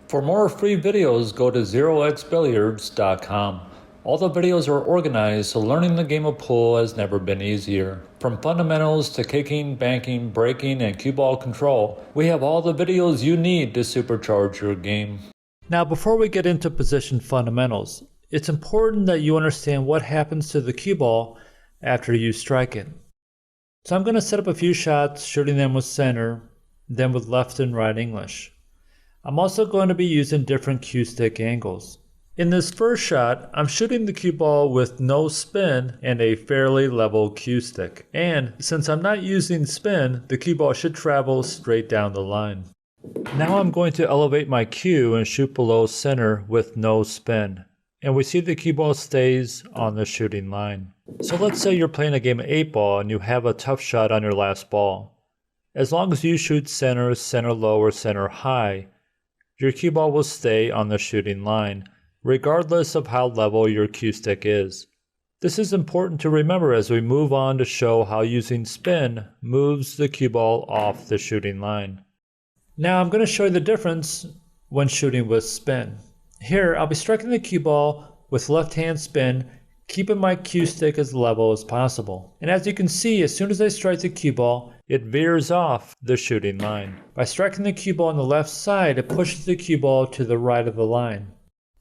For more free videos, go to zeroxbilliards.com. All the videos are organized so learning the game of pool has never been easier. From fundamentals to kicking, banking, breaking, and cue ball control, we have all the videos you need to supercharge your game. Now before we get into position fundamentals, it's important that you understand what happens to the cue ball after you strike it. So I'm going to set up a few shots, shooting them with center, then with left and right English. I'm also going to be using different cue stick angles. In this first shot, I'm shooting the cue ball with no spin and a fairly level cue stick. And since I'm not using spin, the cue ball should travel straight down the line. Now I'm going to elevate my cue and shoot below center with no spin. And we see the cue ball stays on the shooting line. So let's say you're playing a game of 8-ball and you have a tough shot on your last ball. As long as you shoot center, center low, or center high, your cue ball will stay on the shooting line, regardless of how level your cue stick is. This is important to remember as we move on to show how using spin moves the cue ball off the shooting line. Now I'm going to show you the difference when shooting with spin. Here I'll be striking the cue ball with left hand spin, keeping my cue stick as level as possible. And as you can see, as soon as I strike the cue ball, it veers off the shooting line. By striking the cue ball on the left side, it pushes the cue ball to the right of the line.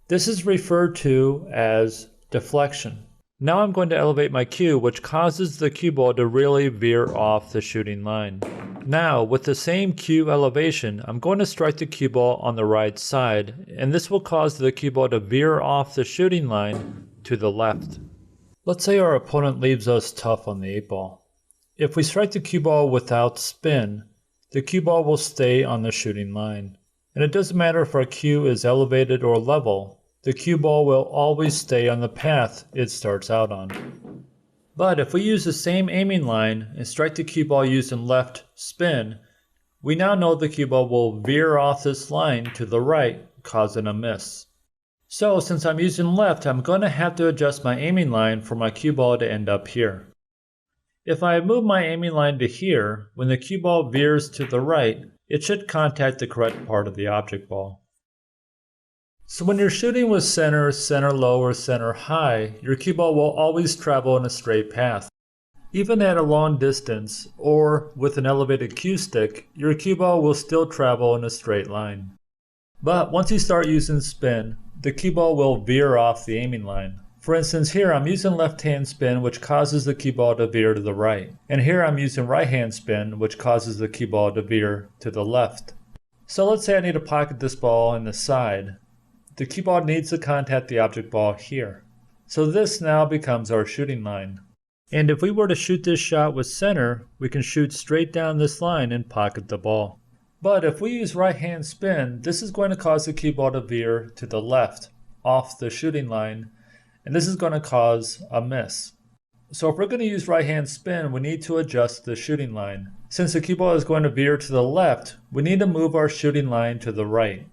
This is referred to as deflection. Now I'm going to elevate my cue, which causes the cue ball to really veer off the shooting line. Now, with the same cue elevation, I'm going to strike the cue ball on the right side, and this will cause the cue ball to veer off the shooting line to the left. Let's say our opponent leaves us tough on the 8-ball. If we strike the cue ball without spin, the cue ball will stay on the shooting line. And it doesn't matter if our cue is elevated or level, the cue ball will always stay on the path it starts out on. But if we use the same aiming line and strike the cue ball using left spin, we now know the cue ball will veer off this line to the right, causing a miss. So since I'm using left, I'm going to have to adjust my aiming line for my cue ball to end up here. If I move my aiming line to here, when the cue ball veers to the right, it should contact the correct part of the object ball. So when you're shooting with center, center low, or center high, your cue ball will always travel in a straight path. Even at a long distance, or with an elevated cue stick, your cue ball will still travel in a straight line. But once you start using spin, the cue ball will veer off the aiming line. For instance, here I'm using left hand spin, which causes the cue ball to veer to the right. And here I'm using right hand spin, which causes the cue ball to veer to the left. So let's say I need to pocket this ball in the side. The cue ball needs to contact the object ball here. So this now becomes our shooting line. And if we were to shoot this shot with center, we can shoot straight down this line and pocket the ball. But if we use right hand spin, this is going to cause the cue ball to veer to the left, off the shooting line, and this is going to cause a miss. So if we're going to use right hand spin, we need to adjust the shooting line. Since the cue ball is going to veer to the left, we need to move our shooting line to the right.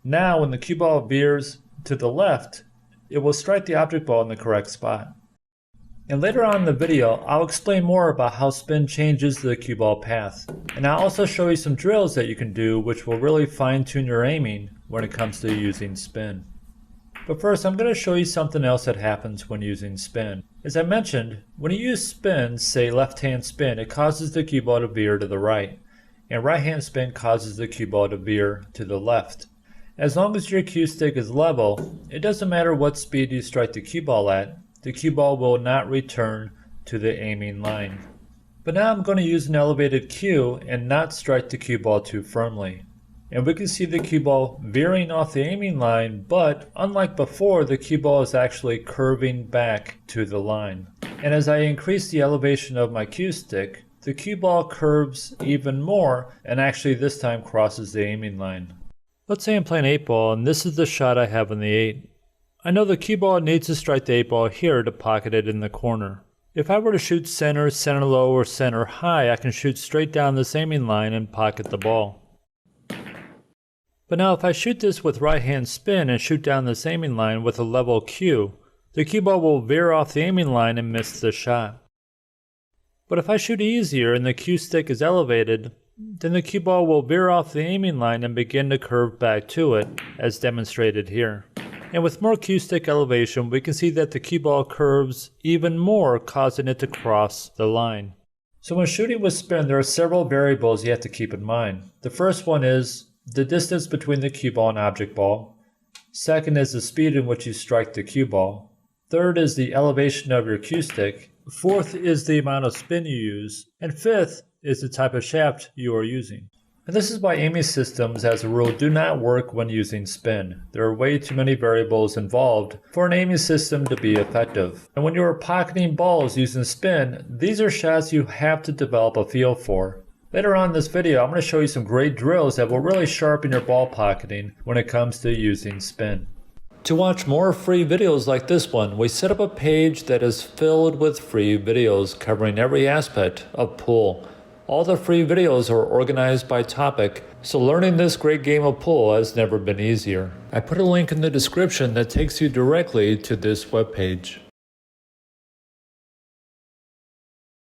Now when the cue ball veers to the left, it will strike the object ball in the correct spot. And later on in the video, I'll explain more about how spin changes the cue ball path. And I'll also show you some drills that you can do which will really fine-tune your aiming when it comes to using spin. But first, I'm going to show you something else that happens when using spin. As I mentioned, when you use spin, say left-hand spin, it causes the cue ball to veer to the right. And right-hand spin causes the cue ball to veer to the left. As long as your cue stick is level, it doesn't matter what speed you strike the cue ball at, the cue ball will not return to the aiming line. But now I'm going to use an elevated cue and not strike the cue ball too firmly. And we can see the cue ball veering off the aiming line, but unlike before, the cue ball is actually curving back to the line. And as I increase the elevation of my cue stick, the cue ball curves even more and actually this time crosses the aiming line. Let's say I'm playing 8-ball and this is the shot I have in the 8. I know the cue ball needs to strike the 8-ball here to pocket it in the corner. If I were to shoot center, center low, or center high, I can shoot straight down this aiming line and pocket the ball. But now if I shoot this with right hand spin and shoot down this aiming line with a level cue, the cue ball will veer off the aiming line and miss the shot. But if I shoot easier and the cue stick is elevated, Then the cue ball will veer off the aiming line and begin to curve back to it, as demonstrated here. And with more cue stick elevation, we can see that the cue ball curves even more, causing it to cross the line. So when shooting with spin, there are several variables you have to keep in mind. The first one is the distance between the cue ball and object ball. Second is the speed in which you strike the cue ball. Third is the elevation of your cue stick. Fourth is the amount of spin you use. And fifth is the type of shaft you are using. And this is why aiming systems, as a rule, do not work when using spin. There are way too many variables involved for an aiming system to be effective. And when you are pocketing balls using spin, these are shots you have to develop a feel for. Later on in this video, I'm going to show you some great drills that will really sharpen your ball pocketing when it comes to using spin. To watch more free videos like this one, we set up a page that is filled with free videos covering every aspect of pool. All the free videos are organized by topic, so learning this great game of pool has never been easier. I put a link in the description that takes you directly to this webpage.